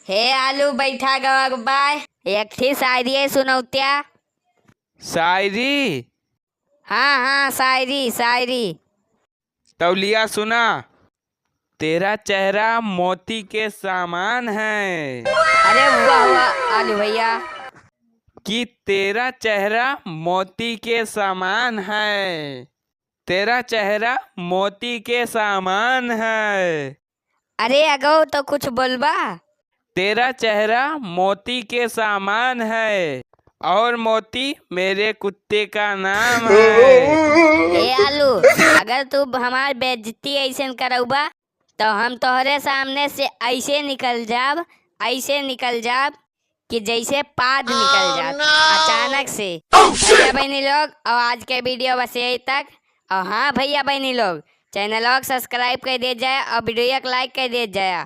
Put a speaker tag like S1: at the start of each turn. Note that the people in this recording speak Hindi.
S1: हे आलू बैठा गवा बाय एक थी शायरी है सुनौत्या।
S2: शायरी?
S1: हाँ शायरी शायरी।
S2: तौलिया सुना। तेरा चेहरा मोती के समान है।
S1: अरे वाह वाह आलू भैया।
S2: कि तेरा चेहरा मोती के समान है। तेरा चेहरा मोती के समान है।
S1: अरे अगो तो कुछ बोलबा।
S2: तेरा चेहरा मोती के समान है और मोती मेरे कुत्ते का नाम है।
S1: हे आलू, अगर तू हमार बेइज्जती ऐसे करौबा तो हम तोहरे सामने से ऐसे निकल जाब कि जैसे पाद निकल जात अचानक से। भैया बहनी लोग और आज के वीडियो बस यही तक। और हाँ भैया बहनी लोग, चैनल को सब्सक्राइब कर दे जाए और वीडियो को लाइक कर दे जाए।